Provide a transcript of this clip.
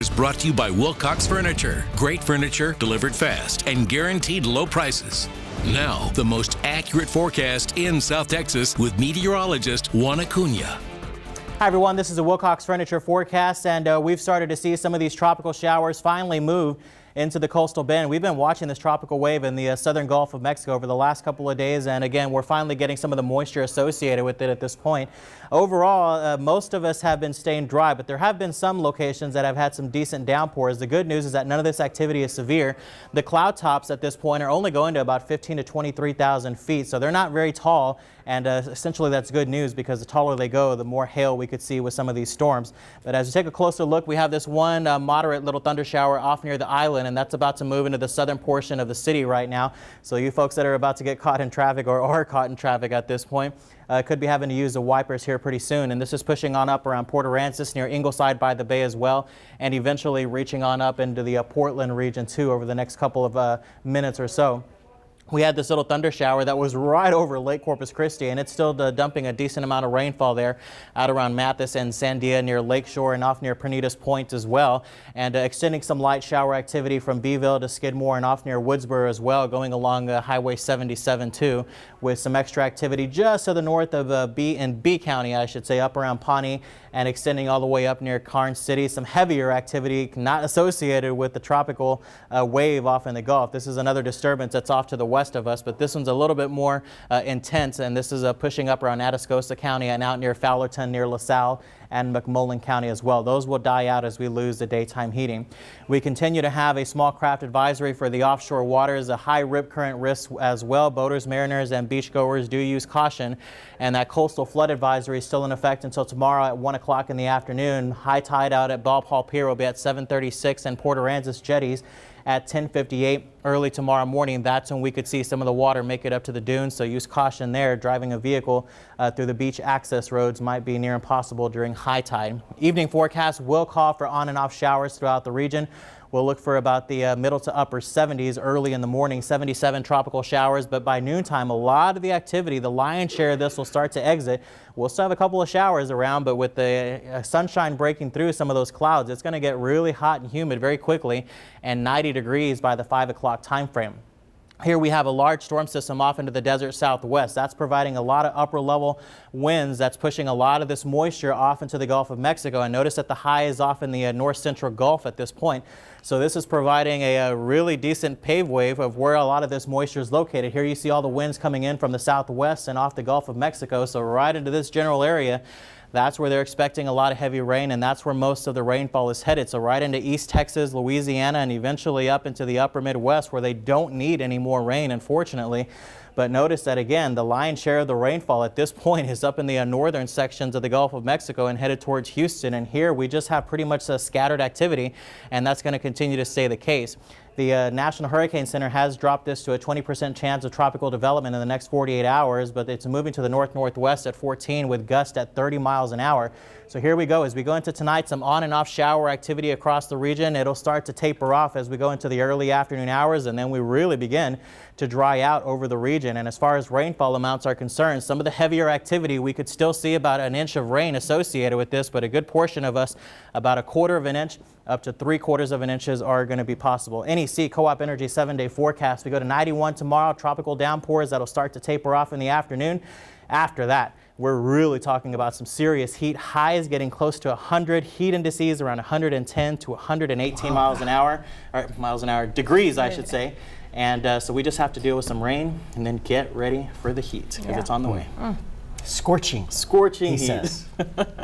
Is brought to you by Wilcox Furniture. Great furniture delivered fast and guaranteed low prices. Now, the most accurate forecast in South Texas with meteorologist Juan Acuna. Hi everyone, this is a Wilcox Furniture forecast, and we've started to see some of these tropical showers finally move into the coastal bend. We've been watching this tropical wave in the southern Gulf of Mexico over the last couple of days, and again, we're finally getting some of the moisture associated with it at this point. Overall, most of us have been staying dry, but there have been some locations that have had some decent downpours. The good news is that none of this activity is severe. The cloud tops at this point are only going to about 15 to 23,000 feet, so they're not very tall, and essentially that's good news because the taller they go, the more hail we could see with some of these storms. But as you take a closer look, we have this one moderate little thunder shower off near the island, and that's about to move into the southern portion of the city right now. So you folks that are about to get caught in traffic or are caught in traffic at this point could be having to use the wipers here pretty soon. And this is pushing on up around Port Aransas near Ingleside by the bay as well, and eventually reaching on up into the Portland region too over the next couple of minutes or so. We had this little thunder shower that was right over Lake Corpus Christi, and it's still dumping a decent amount of rainfall there out around Mathis and Sandia near Lakeshore and off near Pernitas Point as well, and extending some light shower activity from Beeville to Skidmore and off near Woodsboro as well, going along Highway 77 too, with some extra activity just to the north of B County, I should say, up around Pawnee and extending all the way up near Karnes City. Some heavier activity not associated with the tropical wave off in the Gulf. This is another disturbance that's off to the west of us, but this one's a little bit more intense, and this is pushing up around Atascosa County and out near Fowlerton, near LaSalle and McMullen County as well. Those will die out as we lose the daytime heating. We continue to have a small craft advisory for the offshore waters, a high rip current risk as well. Boaters, mariners, and beachgoers do use caution, and that coastal flood advisory is still in effect until tomorrow at 1 o'clock in the afternoon. High tide out at Bob Hall Pier will be at 7:36 and Port Aransas jetties at 10:58. Early tomorrow morning, that's when we could see some of the water make it up to the dunes, so use caution there. Driving a vehicle through the beach access roads might be near impossible during high tide. Evening forecast will call for on and off showers throughout the region. We'll look for about the middle to upper 70s early in the morning, 77 tropical showers, but by noontime, a lot of the activity, the lion's share of this will start to exit. We'll still have a couple of showers around, but with the sunshine breaking through some of those clouds, it's going to get really hot and humid very quickly, and 90 degrees by the 5 o'clock time frame. Here we have a large storm system off into the desert southwest. That's providing a lot of upper level winds. That's pushing a lot of this moisture off into the Gulf of Mexico. And notice that the high is off in the north central Gulf at this point. So this is providing a really decent pave wave of where a lot of this moisture is located. Here you see all the winds coming in from the southwest and off the Gulf of Mexico. So right into this general area. That's where they're expecting a lot of heavy rain, and that's where most of the rainfall is headed. So right into East Texas, Louisiana, and eventually up into the upper Midwest, where they don't need any more rain, unfortunately. But notice that, again, the lion's share of the rainfall at this point is up in the northern sections of the Gulf of Mexico and headed towards Houston. And here we just have pretty much a scattered activity, and that's going to continue to stay the case. The National Hurricane Center has dropped this to a 20% chance of tropical development in the next 48 hours, but it's moving to the north-northwest at 14 with gusts at 30 miles an hour. So here we go. As we go into tonight, some on and off shower activity across the region. It'll start to taper off as we go into the early afternoon hours, and then we really begin to dry out over the region. And as far as rainfall amounts are concerned, some of the heavier activity, we could still see about an inch of rain associated with this, but a good portion of us, about 1/4 of an inch up to 3/4 of an inches, are going to be possible. NEC Co-op Energy 7-day forecast. We go to 91 tomorrow, tropical downpours that'll start to taper off in the afternoon. After that, we're really talking about some serious heat. Highs getting close to 100, heat indices around 110 to 118 miles an hour, or degrees, I should say. And so we just have to deal with some rain and then get ready for the heat because it's on the way. Scorching. Scorching he heat. Says.